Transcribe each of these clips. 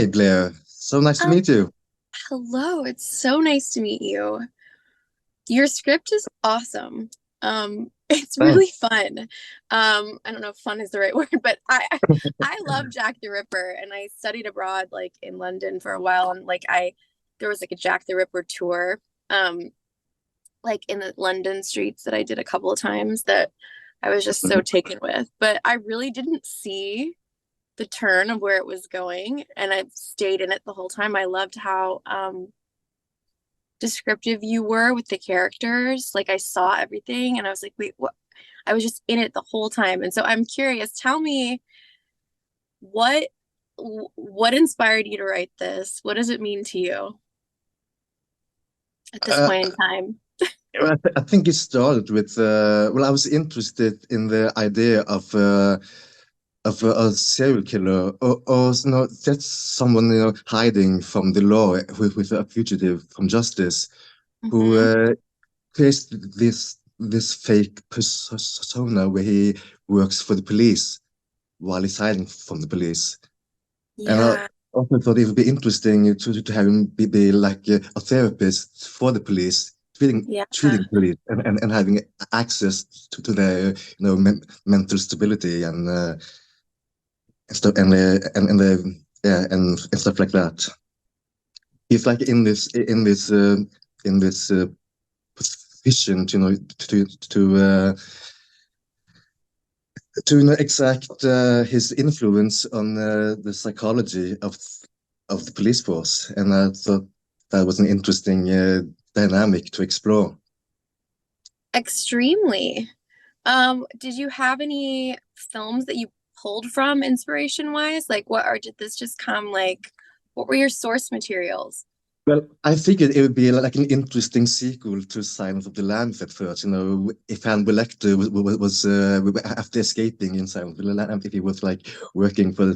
Hi, Blair. So nice to Oh, meet you. hello. It's so nice to meet you. Your script is awesome. It's really Thanks. fun. I don't know if fun is the right word, but I love Jack the Ripper, and I studied abroad, like in London for a while, and there was like a Jack the Ripper tour, um, like in the London streets that I did a couple of times that I was just so taken with. But I really didn't see the turn of where it was going, and I've stayed in it the whole time. I loved how descriptive you were with the characters. Like I saw everything and I was like, wait, what? I was just in it the whole time. And so I'm curious, tell me what what inspired you to write this? What does it mean to you at this Uh, point in time? I think it started with I was interested in the idea of a serial killer, or just someone hiding from the law with a fugitive from justice who Mm-hmm. creates this fake persona where he works for the police while he's hiding from the police. And I Yeah. also thought it would be interesting to have him be like a therapist for the police, Yeah. treating police and having access to their mental stability and stuff and stuff like that. He's like in this position to exact his influence on the psychology of the police force, and I thought that was an interesting dynamic to explore. Extremely. Did you have any films that you pulled from inspiration wise? Like what, or did this just come like what were your source materials? Well, I figured it would be like an interesting sequel to Silence of the Lambs at first. If Hannibal Lecter was after escaping in Silence of the Lambs, if he was like working for the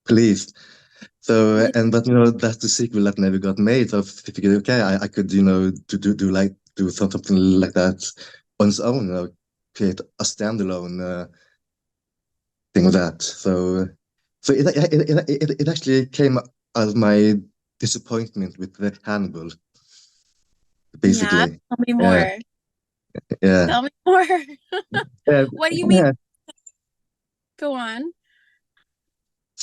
police. So, Yeah. but that's the sequel that never got made. So I figured, okay, I could, do something like that on its own, create a standalone thing of that. So it actually came out of my disappointment with the Hannibal, Yeah. basically. Tell me Yeah, more. yeah, Tell me more. yeah, What do you mean? yeah. Go on.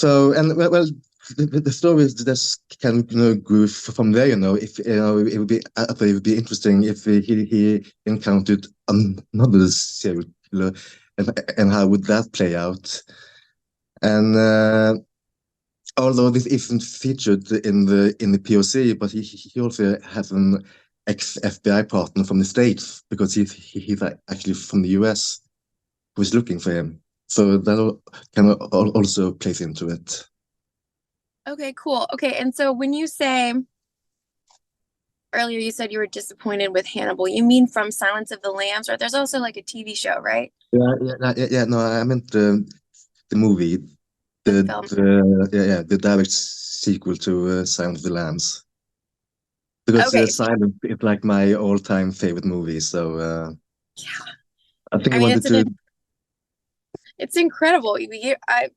And the stories just can grew from there. If it would be I thought it would be interesting if he encountered another serial killer, and how would that play out? And although this isn't featured in the POC, but he also has an ex FBI partner from the States because he's actually from the US who's looking for him. So that kind of also plays into it. Okay, cool. Okay, and so when you say earlier you said you were disappointed with Hannibal, you mean from Silence of the Lambs, or there's also like a TV show, right? Yeah. No, I meant the movie, The film. the direct sequel to Silence of the Lambs. Because Okay. Silence is like my all-time favorite movie. So Yeah. I think I I mean, wanted to. it's incredible. I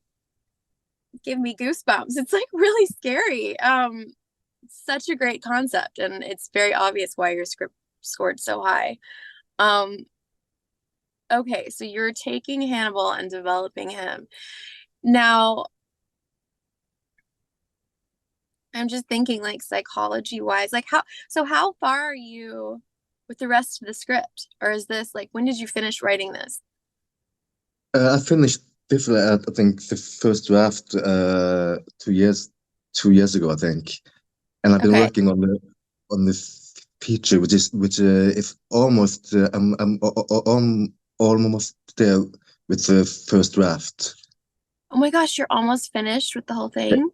give me goosebumps. It's like really scary. Such a great concept, and it's very obvious why your script scored so high. Um, okay, so you're taking Hannibal and developing him. Now, I'm just thinking like psychology wise, like how far are you with the rest of the script? Or is this like when did you finish writing this? I finished this. I think the first draft 2 years ago, I think, and I've been Okay. working on the feature, which is almost almost there with the first draft. Oh my gosh, you're almost finished with the whole thing?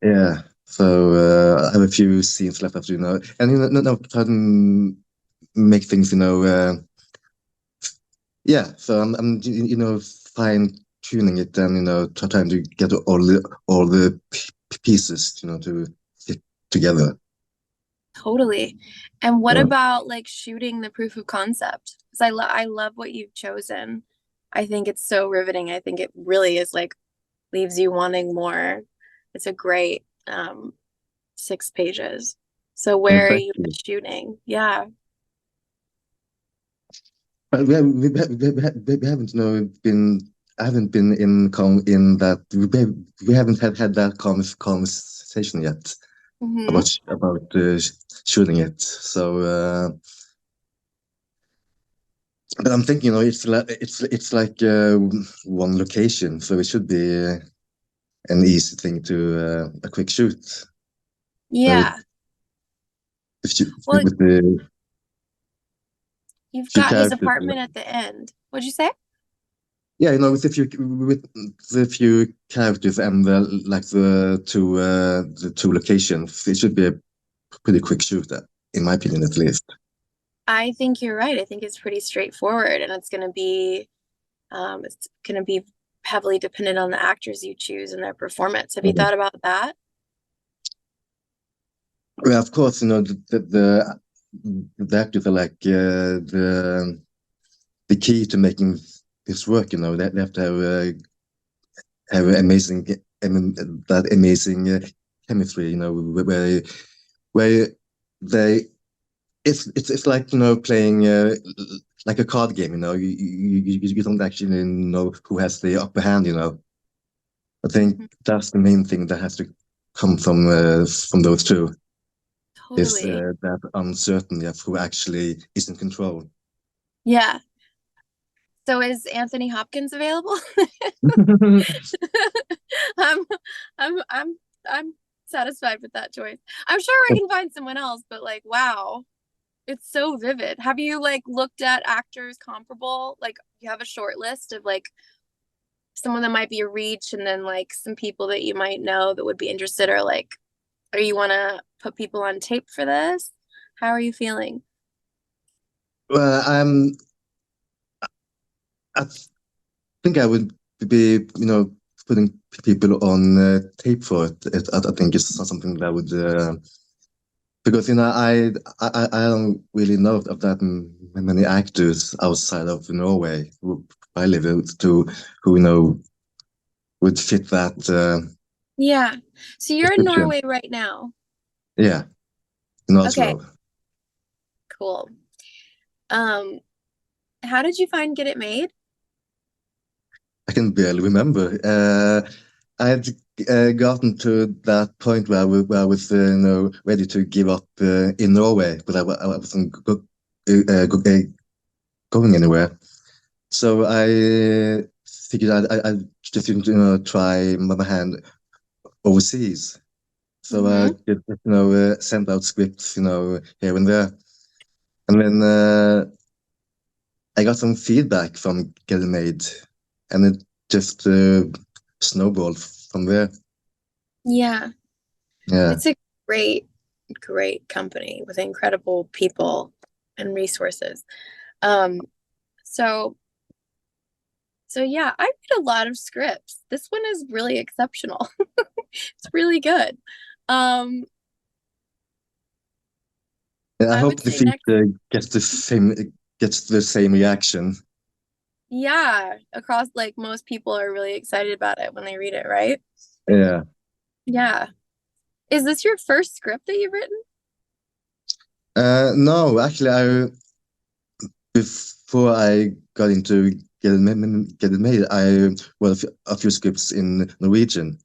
Yeah. So I have a few scenes left after, and no, try to make things, yeah. So I'm fine tuning it and trying to get all the pieces, to fit together. Totally. And what Yeah. about like shooting the proof of concept? Because I love what you've chosen. I think it's so riveting. I think it really is like leaves you wanting more. It's a great 6 pages. So Yeah, where are thank you you. shooting? Yeah. But we haven't, you know, been. I haven't been in that. We haven't had that conversation yet Hmm. about shooting it. So, but I'm thinking, you know, it's like one location, so it should be an easy thing to a quick shoot. Yeah. If you, Well, with the you've few got his characters. apartment at the end. What'd you say? Yeah, you know, with the few characters and the two locations, it should be a pretty quick shoot, in my opinion, at least. I think you're right. I think it's pretty straightforward, and it's gonna be heavily dependent on the actors you choose and their performance. Have you Mhm. thought about that? Well, of course, you know, the actors are like the key to making this work. You know, they have to have amazing, I mean, that amazing chemistry. You know, where they it's like, you know, playing like a card game. You know, you don't actually know who has the upper hand. You know, I think Mhm. that's the main thing that has to come from those two, is Totally. that uncertainty of who actually is in control. Yeah. So is Anthony Hopkins available? I'm I'm I'm satisfied with that choice. I'm sure I can find someone else, but like wow, it's so vivid. Have you like looked at actors comparable? Like you have a short list of like someone that might be a reach and then like some people that you might know that would be interested, or like or you want to put people on tape for this? How are you feeling? Well, I think I would be, you know, putting people on tape for it. I think it's not something that would, because, you know, I don't really know of that many actors outside of Norway who I live with, who, you know, would fit that Yeah. So you're in description. Norway right now. Yeah, in Okay, Oslo. cool. Um, how did you find Get It Made? I can barely remember. I had gotten to that point where I was, you know, ready to give up in Norway, but I wasn't going anywhere. So I figured I just, you know, try my hand overseas. So I Mm-hmm. just, you know, sent out scripts, you know, here and there. And then I got some feedback from Getting Made, and it just snowballed from there. Yeah, Yeah. it's a great, great company with incredible people and resources. Um, so so yeah, I read a lot of scripts. This one is really exceptional. It's really good. Um, And I I would hope the say next, feature gets the same reaction. yeah, across like most people are really excited about it when they read it, right? Yeah. Yeah. Is this your first script that you've written? No, actually, I before I got into Get It Made, I well a few scripts in Norwegian.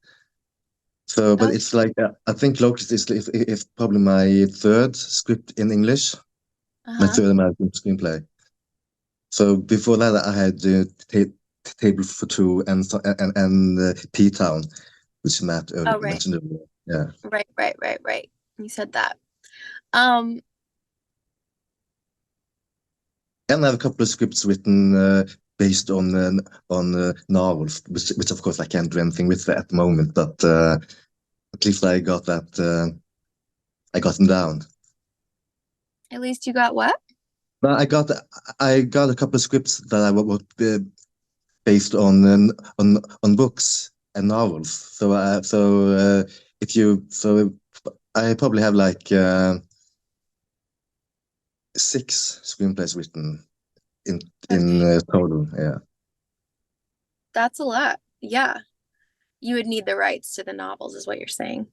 So, but Oh, it's like I think Locust is probably my third script in English, my uh-huh. third American screenplay. So before that, I had Table for Two and P Town, which Matt earlier Oh, right. mentioned earlier. Yeah. Right. You said that. Um, And I have a couple of scripts written based on novels, which of course I can't do anything with at the moment, but at least I got that I got them down. at least you got what? But I got a couple of scripts that I wrote based on books and novels. If you so I probably have like six screenplays written in Okay. total. Yeah. That's a lot. Yeah. You would need the rights to the novels, is what you're saying.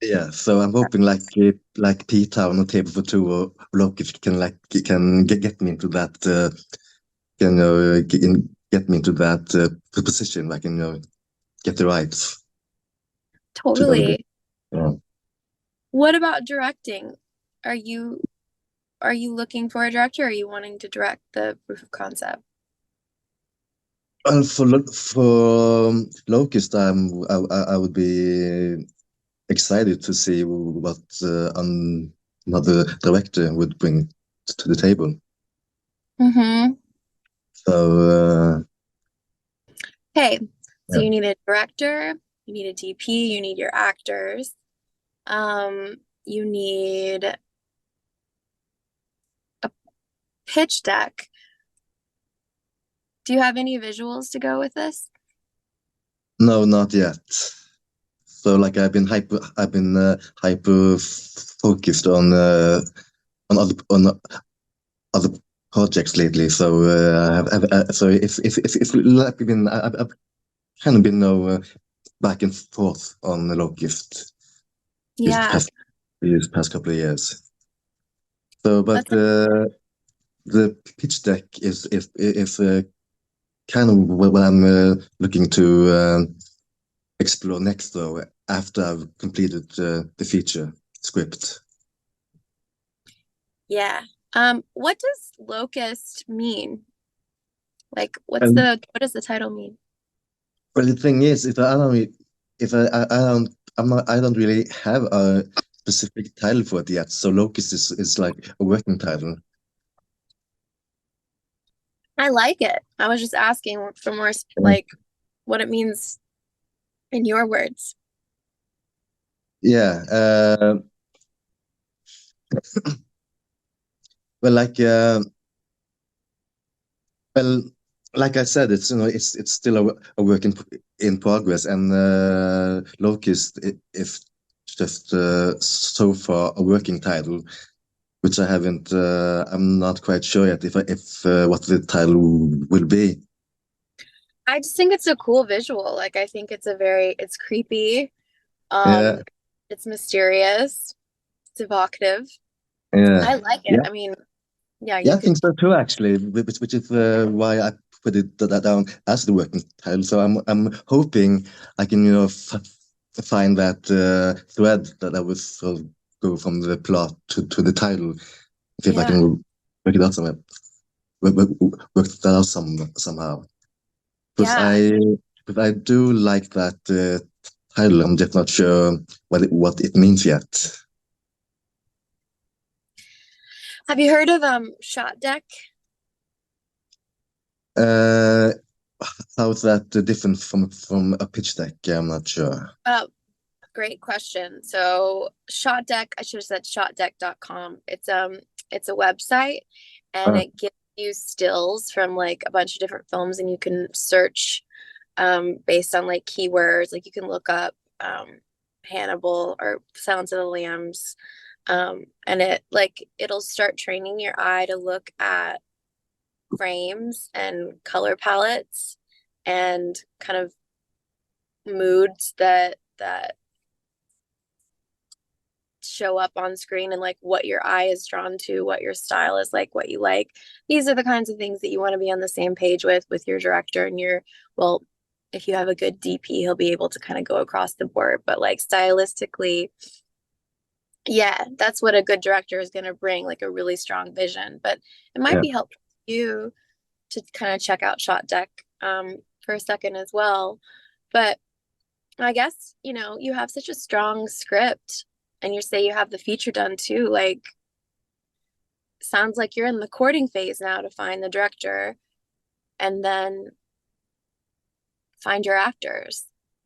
Yeah, so I'm hoping like Peter on the table for two or Loki can can get me into that get me into that position. Like get the rights to the Totally. yeah. What about directing? Are you are you looking for a director? Or are you wanting to direct the proof of concept? Well, for Locust, I would be excited to see what another director would bring to the table. Mm-hmm. So Okay, so yeah, you need a director, you need a DP, you need your actors, you need a pitch deck. Do you have any visuals to go with this? no, not yet. So like I've been hyper focused on other projects lately. So so if like been I've kind of been back and forth on the Locust Yeah, these past couple of years. So, but that's a, the pitch deck is kind of what I'm looking to explore next, though, after I've completed the feature script. yeah. What does locust mean? Like, And what does the title mean? well, the thing is, if I don't, I don't really have a specific title for it yet. So Locust is like a working title. I like it. I was just asking for more Mm. like what it means in your words. Yeah. Well, well, like I said, it's it's still a work in progress, and Locust is just so far a working title, which I haven't. I'm not quite sure yet if what the title will be. I just think it's a cool visual. Like I think it's creepy. Yeah, Um, it's mysterious. It's evocative. yeah, I like it. yeah, I mean, yeah, yeah. you I could. think so too, actually, which is why I put that down as the working title. So I'm hoping I can find that thread that I would sort of go from the plot to the title. See if I Yeah, can work it out somewhere, work that out somehow. Because yeah. I do like that title. I'm just not sure what it means yet. Have you heard of shot deck? Uh, how is that different from a pitch deck? Yeah, I'm not sure. Oh, great question. So shot deck, I should have said shotdeck.com. It's a website and Uh, it gives you stills from like a bunch of different films and you can search based on like keywords. Like you can look up Hannibal or Silence of the Lambs. And it'll start training your eye to look at frames and color palettes and kind of moods that show up on screen and like what your eye is drawn to, what your style is like, what you like. These are the kinds of things that you want to be on the same page with your director and your well, if you have a good DP, he'll be able to kind of go across the board, but like stylistically, yeah, that's what a good director is going to bring, like a really strong vision. But it might yeah, be helpful for you to kind of check out Shot Deck for a second as well. But I guess, you have such a strong script and you say you have the feature done too. Like, sounds like you're in the courting phase now to find the director and then find your actors.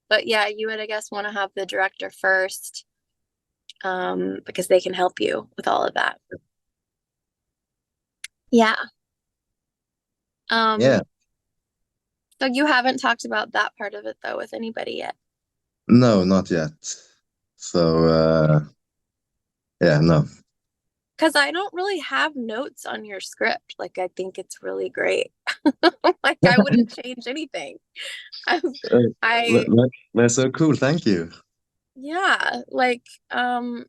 But yeah, you would, I guess, want to have the director first because they can help you with all of that. Yeah. yeah. Um, so you haven't talked about that part of it though with anybody yet. No, not yet. So yeah, no. Because I don't really have notes on your script. Like, I think it's really great. Like I wouldn't change anything. I, I That's so cool. Thank you. yeah, like and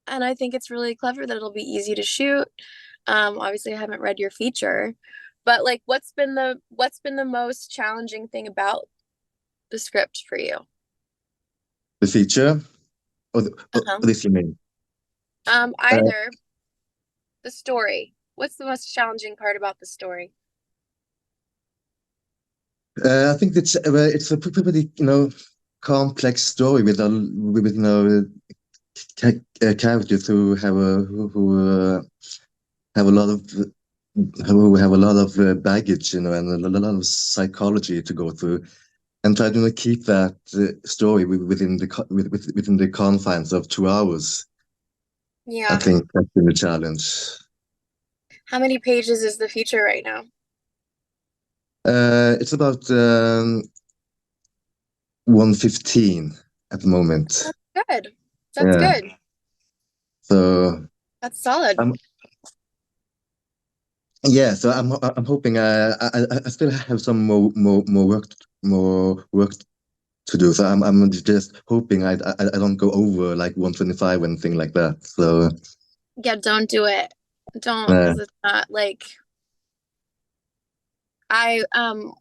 I think it's really clever that it'll be easy to shoot. Obviously I haven't read your feature, but like what's been the most challenging thing about the script for you? The feature, or Uh-huh. this you mean? Uh, Either the story. What's the most challenging part about the story? I think it's a pretty, complex story with characters who have a lot of baggage, and a lot of psychology to go through, and try to keep that story within the confines of 2 hours. I Yeah. think that's been a challenge. How many pages is the feature right now? It's about 115 at the moment. That's good. That's Yeah. good. So That's solid. I'm yeah. So I'm hoping I still have some more work to do. So I'm just hoping I don't go over like 125 or anything like that. So Yeah, don't do it. Don't, uh, because it's not like I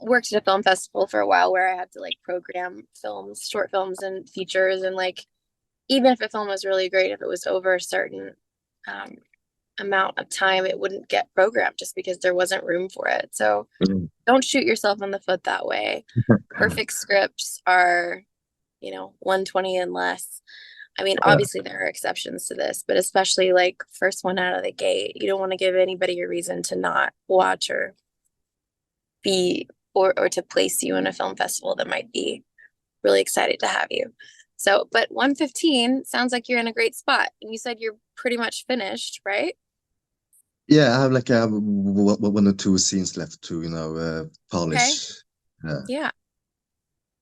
worked at a film festival for a while where I had to like program films, short films and features, and like even if a film was really great, if it was over a certain um amount of time, it wouldn't get programmed just because there wasn't room for it. So mm, don't shoot yourself in the foot that way. Perfect scripts are, 120 and less. I mean, yeah, obviously there are exceptions to this, but especially like first one out of the gate, you don't want to give anybody a reason to not watch or be or to place you in a film festival that might be really excited to have you. So, but 115 sounds like you're in a great spot. And you said you're pretty much finished, right? yeah. I have like one or two scenes left to Okay. polish. Yeah.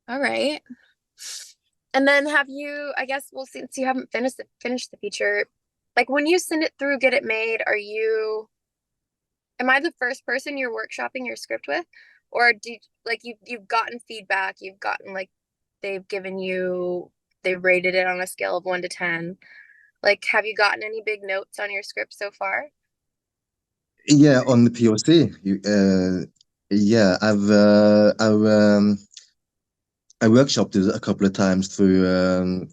All right. And then have you, I guess, well, since you haven't finished the feature, like when you send it through, get it made, am I the first person you're workshopping your script with? Or like you've gotten feedback, you've gotten like they've given you they've rated it on a scale of 1 to 10. Like, have you gotten any big notes on your script so far? Yeah, on the POC. Yeah, I workshopped it a couple of times through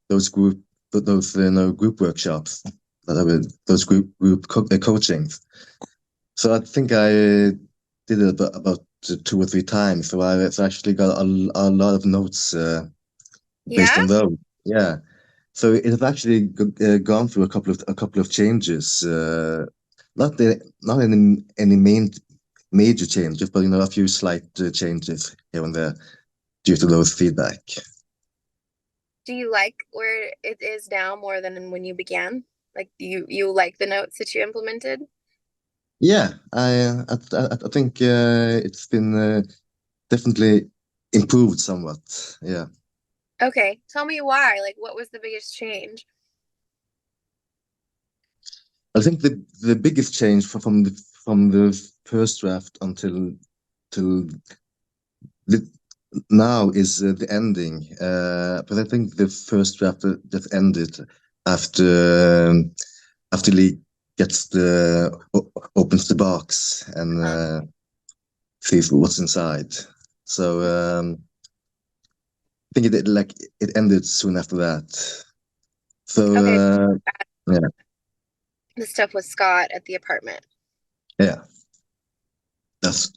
those group workshops, those group coachings. So I think I did it about 2 or 3 times. So I've actually got a lot of notes based Yeah? on those. Yeah. So it has actually gone through a couple of changes. Not any major changes, but a few slight changes here and there due to those feedback. Do you like where it is now more than when you began? Like, do you like the notes that you implemented? Yeah, I think it's been definitely improved somewhat. Yeah, Okay, tell me why. Like, what was the biggest change? I think the biggest change from the first draft until till the, now is the ending. But I think the first draft just ended after after Lee opens the box and Uh, sees what's inside. So I think it ended soon after that. So okay, yeah, the stuff with Scott at the apartment. yeah, that's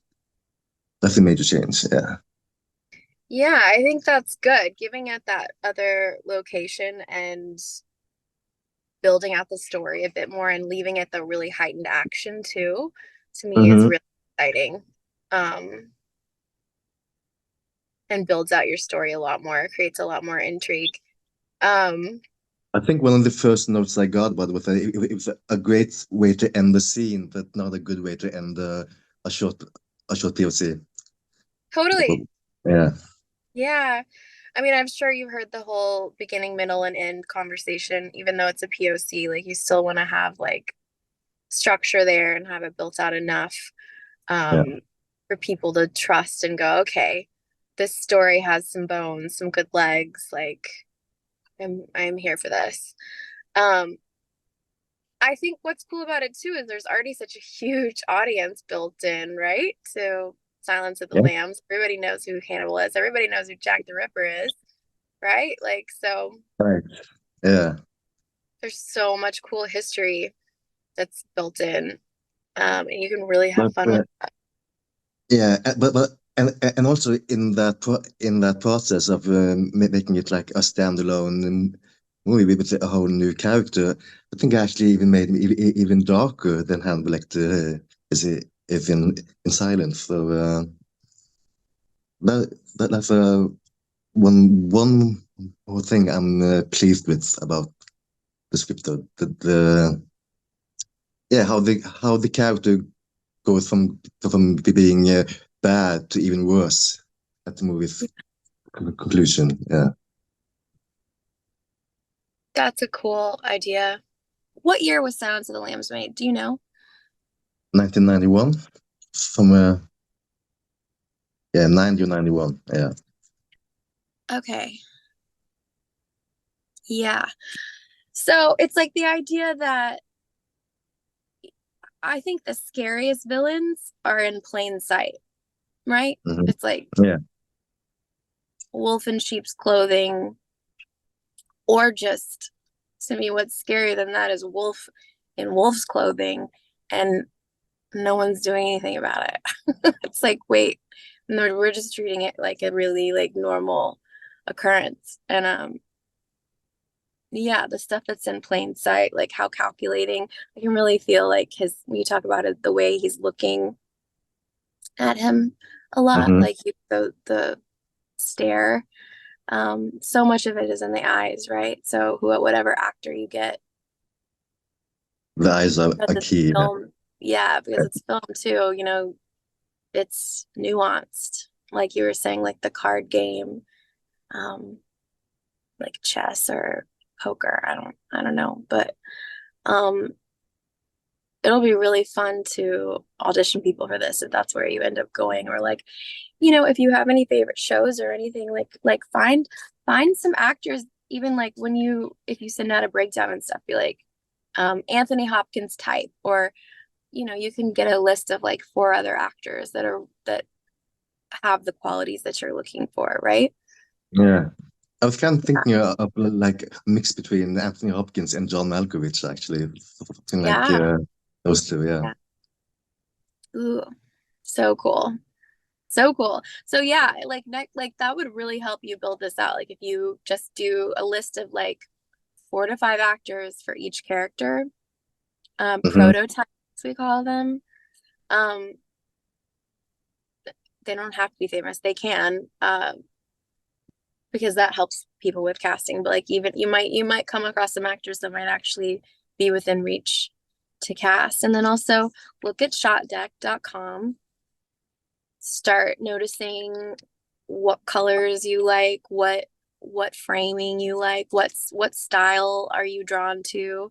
that's a major change. Yeah. Yeah, I think that's good. Giving it that other location and building out the story a bit more and leaving it the really heightened action too, to me is Hmm. really exciting. Um, and builds out your story a lot more, creates a lot more intrigue. Um, I think one of the first notes I got about it was a great way to end the scene, but not a good way to end a short a short POC. Totally. Yeah. Yeah. I mean, I'm sure you've heard the whole beginning, middle, and end conversation, even though it's a POC, like you still want to have like structure there and have it built out enough Yeah. for people to trust and go, okay, this story has some bones, some good legs. Like I'm here for this. Um, I think what's cool about it too is there's already such a huge audience built in, right? To Silence of the Yeah. Lambs. Everybody knows who Hannibal is. Everybody knows who Jack the Ripper is, right? Like, so Right. Yeah. there's so much cool history that's built in. And you can really have But fun with that. yeah, but and also in in that process of making it like a standalone movie with a whole new character, I think I actually even made him even darker than Hannibal Lecter is in Silence. So that's one more thing I'm pleased with about the script. Though. The yeah, how the character goes from being bad to even worse at the movie's conclusion. Yeah, That's a cool idea. What year was Silence of the Lambs made? Do you know? 1991, somewhere. Yeah, 1991. Yeah. Okay. Yeah. So it's like the idea that I think the scariest villains are in plain sight, right? Hmm. It's like Yeah. wolf in sheep's clothing, or just to me, what's scarier than that is wolf in wolf's clothing and no one's doing anything about it. It's like, wait, no, we're just treating it like a really like normal occurrence. And yeah, the stuff that's in plain sight, like how calculating, I can really feel like his when you talk about it, the way he's looking at him a lot, Hmm. like the stare. So much of it is in the eyes, right? So whatever actor you get, The eyes are because a it's key. Yeah. film, yeah, because it's film too, it's nuanced. Like you were saying, like the card game, um, like chess or poker. I don't know, but um, it'll be really fun to audition people for this if that's where you end up going, or like, if you have any favorite shows or anything, like find some actors, even like when if you send out a breakdown and stuff, be like, Anthony Hopkins type, or you can get a list of like four other actors that have the qualities that you're looking for, right? Yeah. I was kind of thinking of like a mix between Anthony Hopkins and John Malkovich, actually. Something like Yeah. those two, yeah. Yeah. Ooh, so cool. So cool. So yeah, like that would really help you build this out. Like if you just do a list of like 4 to 5 actors for each character, Hmm. prototypes we call them. Um, they don't have to be famous. They can, because that helps people with casting. But like even you might come across some actors that might actually be within reach to cast. And then also look at shotdeck.com. Start noticing what colors you like, what framing you like, what style are you drawn to?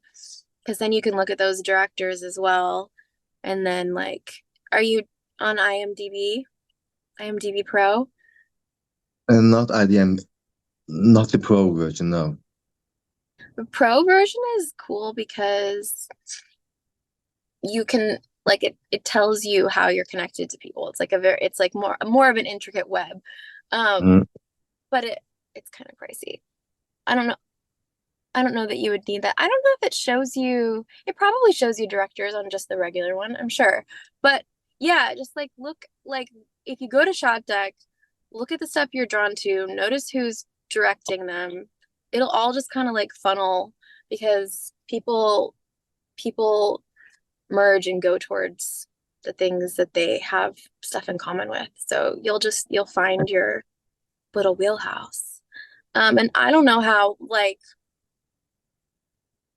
Because then you can look at those directors as well. And then like, are you on IMDb Pro? And not IDM, not the pro version, no. The Pro version is cool because you can like it tells you how you're connected to people. It's like more of an intricate web. Um, Mm. but it's kind of pricey. I don't know. I don't know that you would need that. I don't know if it probably shows you directors on just the regular one, I'm sure. But yeah, just like look, like if you go to Shot Deck, look at the stuff you're drawn to, notice who's directing them. It'll all just kind of like funnel because people merge and go towards the things that they have stuff in common with. So you'll find your little wheelhouse. And I don't know how like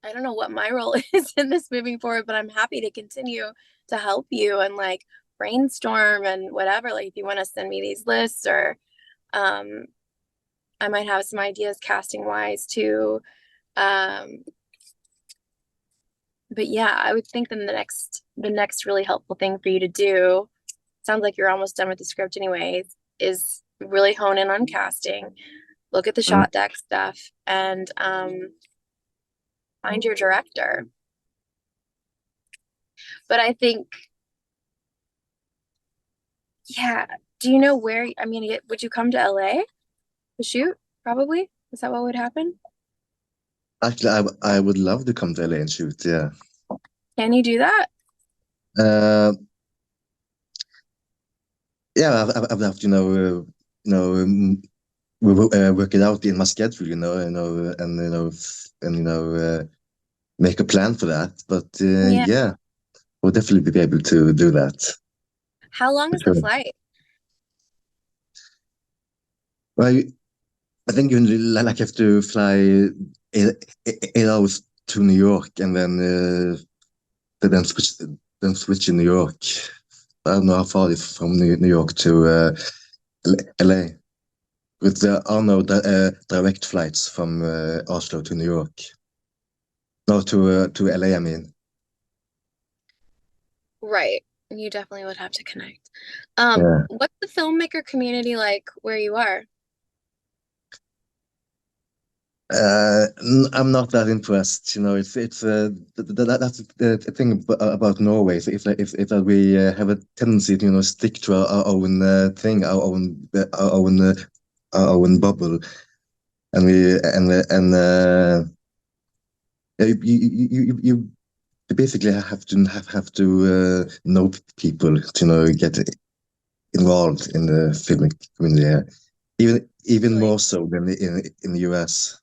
I don't know what my role is in this moving forward, but I'm happy to continue to help you and like brainstorm and whatever. Like if you want to send me these lists, or um I might have some ideas casting wise too. Um but yeah, I would think then the next really helpful thing for you to do, sounds like you're almost done with the script anyways, is really hone in on casting, look at the Mm. shot deck stuff, and find your director. But I think, yeah, do you know where, I mean, would you come to LA to shoot? Probably. Is that what would happen? Actually, I would love to come to LA and shoot. Yeah. Can you do that? Uh, yeah, I've have to, work it out in my schedule, make a plan for that. But Yeah. yeah, we'll definitely be able to do that How long for is the sure. flight? Well, I think you like have to fly 8 hours to New York and then switch in New York. I don't know how far it's from New York to LA. But there are no direct flights from Oslo to New York. No, to LA, I mean. Right. You definitely would have to connect. Yeah. What's the filmmaker community like where you are? I'm not that impressed. That's the thing about Norway. So if that we have a tendency to stick to our own thing, our own bubble, and we you basically have to know people to get involved in the film community here, even Really? more so than in the US.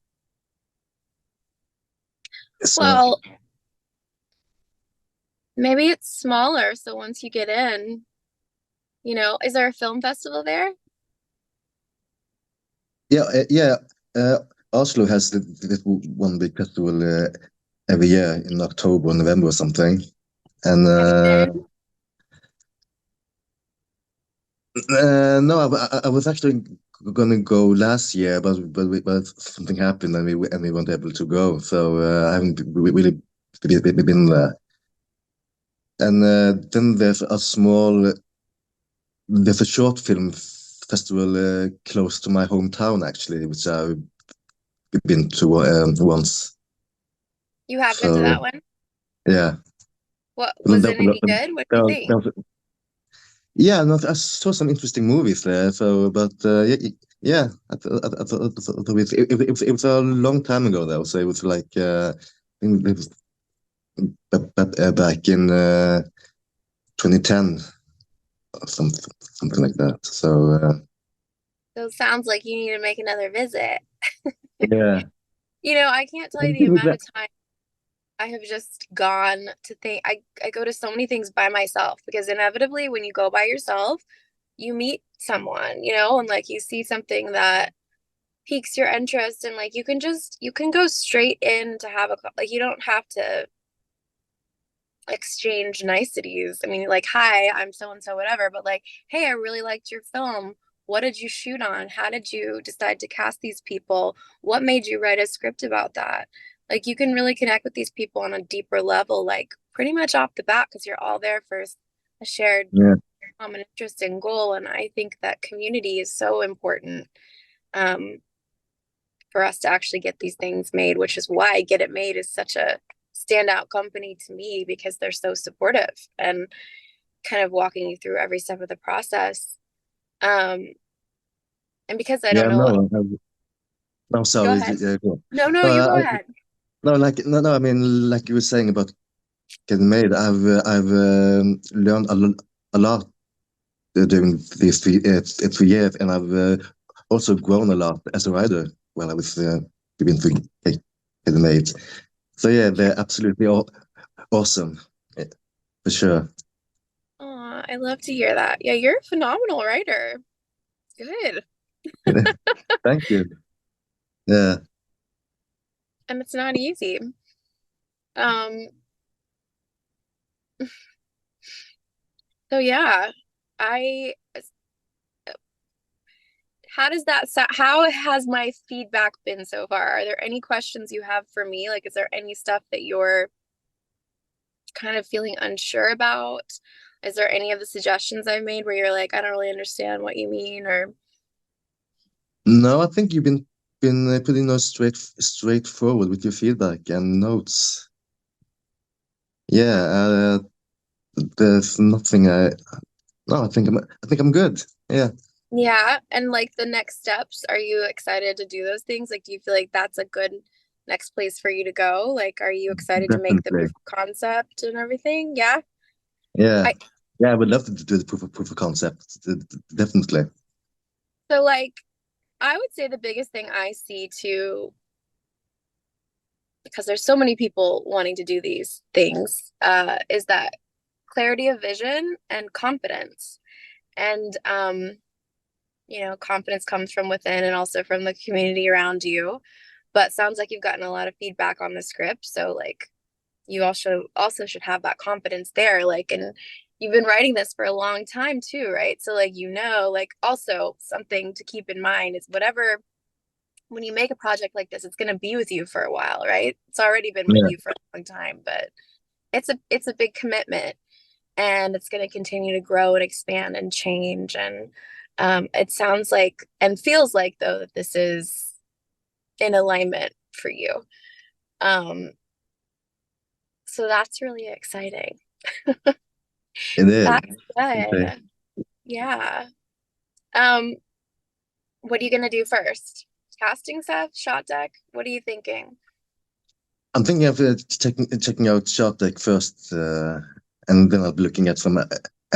So Well, maybe it's smaller, so once you get in, is there a film festival there? yeah. Uh, Oslo has this one big festival every year in October or November or something. And Have you been? no, I was actually gonna go last year, but something happened and we weren't able to go. So I haven't really been there. And then there's a short film festival close to my hometown actually, which I've been to once. You have been to So that one? yeah. What Well, was it any good? What do you think? yeah, no, I saw some interesting movies there. So, but yeah, it was a long time ago though. So it was like I think it was back in 2010 or something like that. So So it sounds like you need to make another visit. yeah, I can't tell you the amount of time I have just gone to think I go to so many things by myself because inevitably when you go by yourself, you meet someone, and like you see something that piques your interest and like you can go straight in to have like you don't have to exchange niceties. I mean, like, hi, I'm so and so, whatever, but like, hey, I really liked your film. What did you shoot on? How did you decide to cast these people? What made you write a script about that? Like, you can really connect with these people on a deeper level, like, pretty much off the bat, because you're all there for a shared yeah, common interest and goal. And I think that community is so important um, for us to actually get these things made, which is why Get It Made is such a standout company to me because they're so supportive and kind of walking you through every step of the process. Um, and because I don't yeah. know what, No, go sorry. ahead. Go on. No, no, No, you go ahead. no. I mean, like you were saying about getting made, I've learned a lot during these 3 years, and I've also grown a lot as a writer while I was doing getting made. So yeah, Yeah. they're absolutely awesome, yeah, for sure. Aw, I love to hear that. Yeah, you're a phenomenal writer. Good. Thank you. Yeah, And it's not easy. Um, so yeah, I how has my feedback been so far? Are there any questions you have for me? Like, is there any stuff that you're kind of feeling unsure about? Is there any of the suggestions I've made where you're like, I don't really understand what you mean, or No, I think you've been pretty straightforward with your feedback and notes. Yeah, there's nothing I no, I think I'm good. Yeah, yeah, and like the next steps, are you excited to do those things? Like, do you feel like that's a good next place for you to go? Like, are you excited to make the definitely. proof of concept and everything? Yeah. Yeah. I Yeah, I would love to do the proof of concept. Definitely. so like I would say the biggest thing I see too, because there's so many people wanting to do these things, is that clarity of vision and confidence. And confidence comes from within and also from the community around you. But sounds like you've gotten a lot of feedback on the script. So like you also should have that confidence there. Like, and you've been writing this for a long time too, right? So like like also something to keep in mind is whatever when you make a project like this, it's gonna be with you for a while, right? It's already been with Yeah. you for a long time, but it's a big commitment and it's going to continue to grow and expand and change. And it sounds like and feels like, though, that this is in alignment for you. Um, so that's really exciting. It is. That's Okay. good. Yeah. Um, what are you going to do first? Casting stuff, shot deck? What are you thinking? I'm thinking of checking out Shark Deck first, and then I'll be looking at some at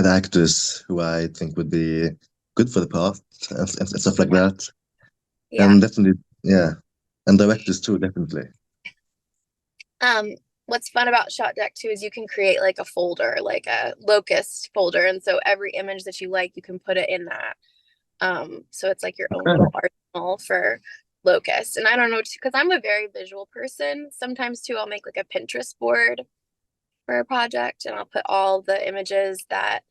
actors who I think would be good for the part and stuff like Yeah. that. Yeah. And definitely, yeah, and directors too, definitely. Um, what's fun about Shot Deck too is you can create like a folder, like a locust folder, and so every image that you like, you can put it in that. So it's like your own Okay. little arsenal for locust. And I don't know, because I'm a very visual person. Sometimes too, I'll make like a Pinterest board for a project, and I'll put all the images that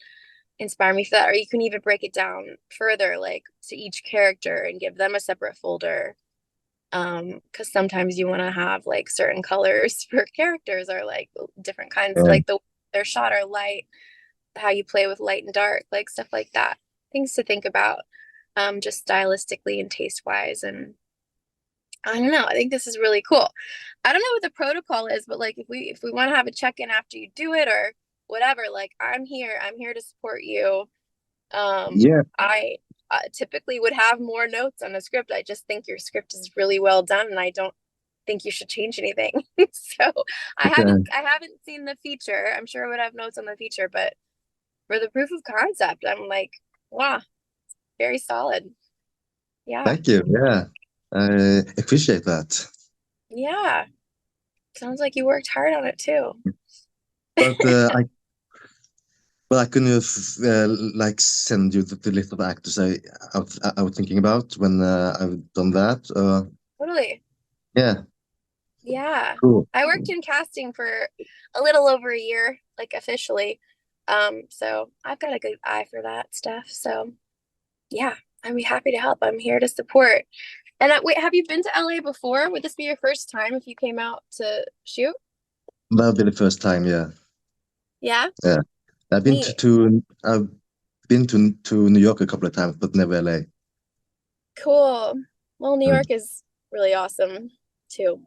inspire me for that. Or you can even break it down further, like to each character, and give them a separate folder because sometimes you want to have like certain colors for characters or like different kinds, Yeah. like their shot or light, how you play with light and dark, like stuff like that. Things to think about, just stylistically and taste wise. And I don't know, I think this is really cool. I don't know what the protocol is, but like if we want to have a check-in after you do it or whatever, like I'm here to support you. Yeah. I typically would have more notes on a script. I just think your script is really well done, and I don't think you should change anything. So I haven't Okay. I haven't seen the feature. I'm sure I would have notes on the feature, but for the proof of concept, I'm like, wow, very solid. Yeah, Thank you. Yeah, I appreciate that. yeah. Sounds like you worked hard on it too. But I couldn't like send you the list of actors I was thinking about when I've done that. Totally. Yeah, Yeah. cool. I worked in casting for a little over a year, like officially. So I've got a good eye for that stuff. So yeah, I'd be happy to help. I'm here to support. And wait, have you been to LA before? Would this be your first time if you came out to shoot? That'll be the first time. Yeah, Yeah, yeah. neat. I've been to New York a couple of times, but never LA. Cool. Well, New Mm. York is really awesome too.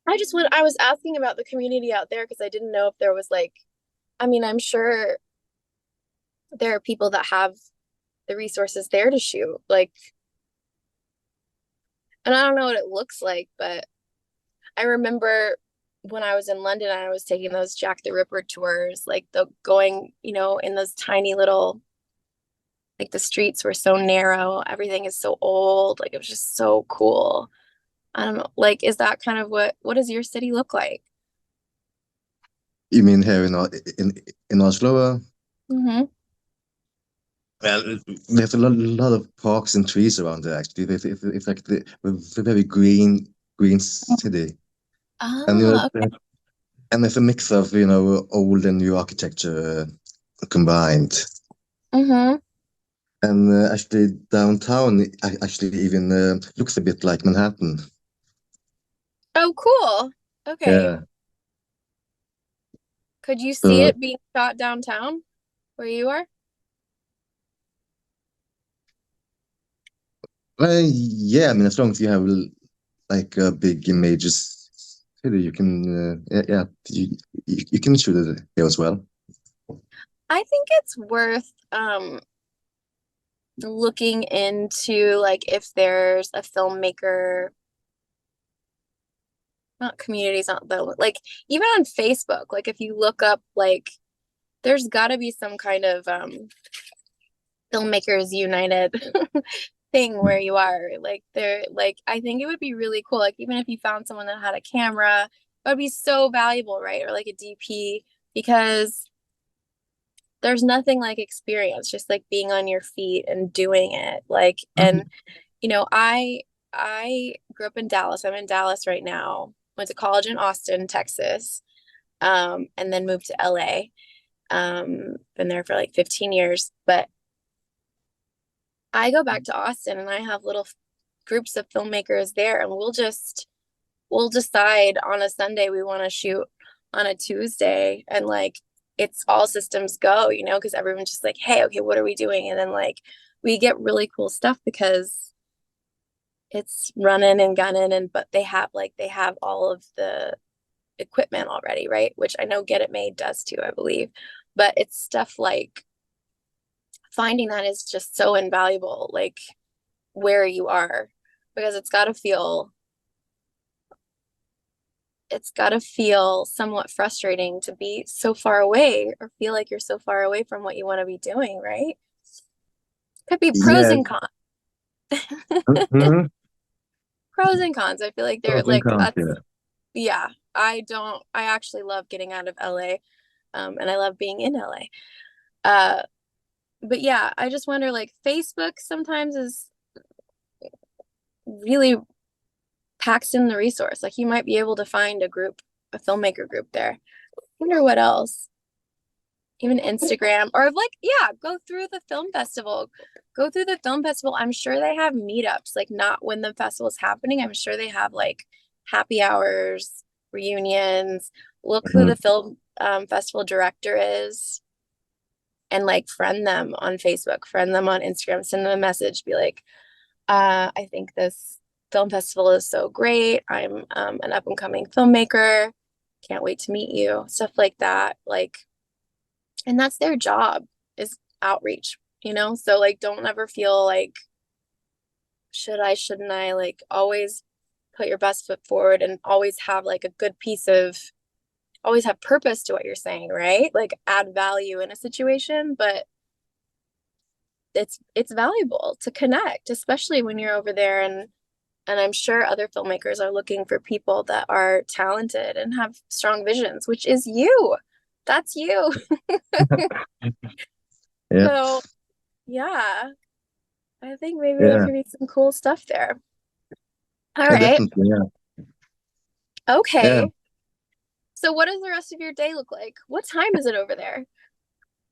I was asking about the community out there because I didn't know if there was like, I mean, I'm sure there are people that have the resources there to shoot. Like, and I don't know what it looks like, but I remember when I was in London, I was taking those Jack the Ripper tours, like the going, in those tiny little, like the streets were so narrow, everything is so old, like it was just so cool. I don't know, like, is that kind of what does your city look like? You mean here in Oslo? Mm-hmm. Well, there's lot of parks and trees around there. Actually, it's like the very green city, and Ah, okay. and there's a mix of old and new architecture combined. Mm-hmm. And actually, downtown actually even looks a bit like Manhattan. Oh, cool. Okay. Yeah, Could you see So, it being shot downtown where you are? yeah, I mean, as long as you have like a big major city, you can, yeah, you can shoot it here as well. I think it's worth looking into like if there's a filmmaker, not communities, not though, like even on Facebook, like if you look up like there's got to be some kind of filmmakers united thing where you are like there, like I think it would be really cool, like even if you found someone that had a camera, it would be so valuable, right? Or like a DP, because there's nothing like experience, just like being on your feet and doing it, like. And I grew up in Dallas. I'm in Dallas right now. Went to college in Austin, Texas, and then moved to LA. Been there for like 15 years. But I go back to Austin and I have little groups of filmmakers there, and we'll decide on a Sunday we want to shoot on a Tuesday, and like it's all systems go, because everyone's just like, hey, okay, what are we doing? And then like we get really cool stuff because it's running and gunning, and but they have all of the equipment already, right? Which I know Get It Made does too, I believe. But it's stuff like finding that is just so invaluable, like where you are, because it's got to feel somewhat frustrating to be so far away or feel like you're so far away from what you want to be doing, right? Could be pros Yeah. and cons. Mhm. Pros and cons. I feel like they're Pros and like cons, that's yeah. yeah. I actually love getting out of LA, and I love being in LA. But yeah, I just wonder, like Facebook sometimes is really packs in the resource. Like you might be able to find a filmmaker group there. I wonder what else. Even Instagram, or like, yeah, go through the film festival. Go through the film festival. I'm sure they have meetups, like not when the festival is happening. I'm sure they have like happy hours, reunions. Look who Mhm. the film festival director is, and like friend them on Facebook, friend them on Instagram, send them a message, be like, I think this film festival is so great. I'm an up and coming filmmaker. Can't wait to meet you. Stuff like that. Like, and that's their job, is outreach, So like don't ever feel like shouldn't I, like always put your best foot forward and always have like a good piece of always have purpose to what you're saying, right? Like add value in a situation, but it's valuable to connect, especially when you're over there. And I'm sure other filmmakers are looking for people that are talented and have strong visions, which is you. That's you. Yeah, So yeah, I think maybe there yeah, could be some cool stuff there. All yeah, right. definitely, yeah, yeah. Okay. So what does the rest of your day look like? What time is it over there?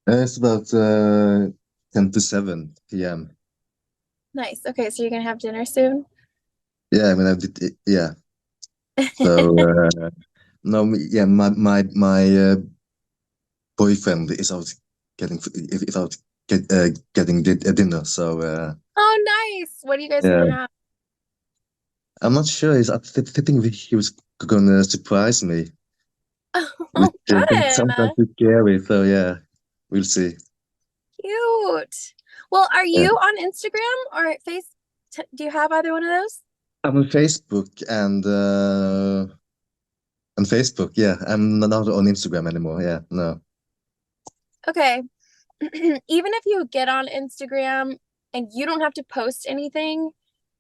It's about 10 to 7 p.m. Nice. Okay, so you're gonna have dinner soon? Yeah, I mean, I did, yeah. So, no, yeah, my boyfriend is out is out getting a dinner. So, Oh, nice. What are you guys yeah, gonna have? I'm not sure. I think he was gonna surprise me, which Oh, can sometimes fun. be scary. So, yeah, we'll see. Cute. Well, are Yeah. you on Instagram or do you have either one of those? I'm on Facebook. Yeah, I'm not on Instagram anymore. Yeah, no. Okay. Even if you get on Instagram and you don't have to post anything,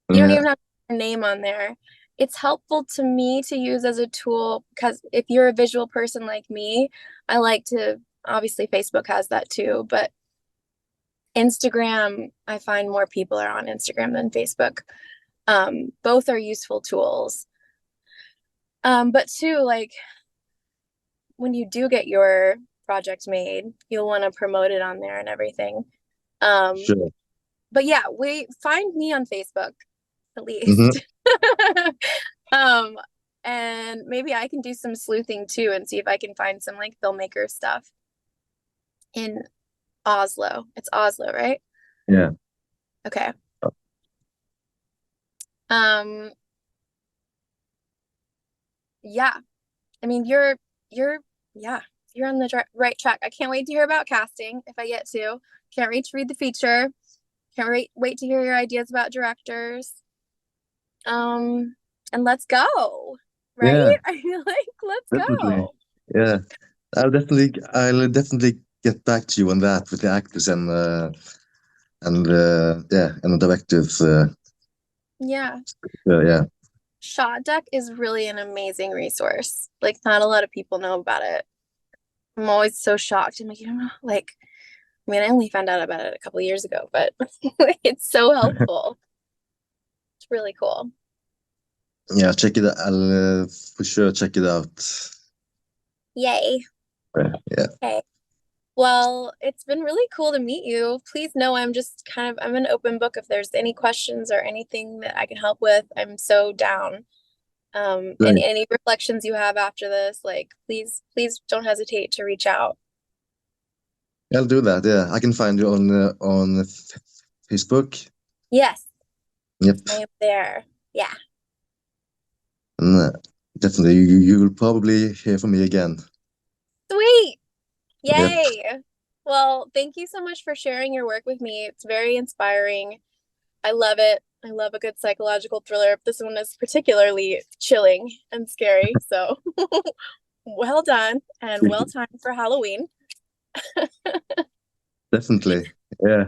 you don't Yeah, even have your name on there. It's helpful to me to use as a tool because if you're a visual person like me, I like to, obviously Facebook has that too, but Instagram, I find more people are on Instagram than Facebook. Both are useful tools. But two, like when you do get your project made, you'll want to promote it on there and everything. Um, sure. but yeah, we find me on Facebook at Hmm. least. um, and maybe I can do some sleuthing too and see if I can find some like filmmaker stuff in Oslo. It's Oslo, right? Yeah. Okay. Um, yeah. I mean, yeah, you're on the right track. I can't wait to hear about casting if I get to. Can't wait to read the feature. Can't wait to hear your ideas about directors. And let's go. Right? Yeah, I feel like let's definitely. go. Yeah, I'll definitely get back to you on that with the actors and the directors. Yeah. Yeah, Shot Deck is really an amazing resource. Like, not a lot of people know about it. I'm always so shocked. I'm like, you don't know, like, I mean, I only found out about it a couple years ago, but it's so helpful. It's really cool. yeah. Check it out. I'll for sure check it out. Yay. Yeah. Okay. Well, it's been really cool to meet you. Please know I'm just kind of I'm an open book. If there's any questions or anything that I can help with, I'm so down. And Great. any reflections you have after this, like please don't hesitate to reach out. I'll do that. Yeah, I can find you on Facebook. Yes, Yep. I am there. Yeah. And, definitely, you will probably hear from me again. Sweet. Yep. Yay. Well, thank you so much for sharing your work with me. It's very inspiring. I love it. I love a good psychological thriller. This one is particularly chilling and scary. So well done and well timed for Halloween. Definitely. Yeah.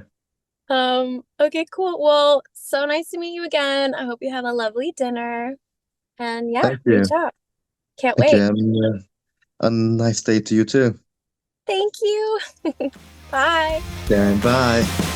Okay, cool. Well, so nice to meet you again. I hope you have a lovely dinner. And yeah, Thank you. reach out. Can't Thank you. wait. A nice day to you too. Thank you. Bye. Yeah. Bye.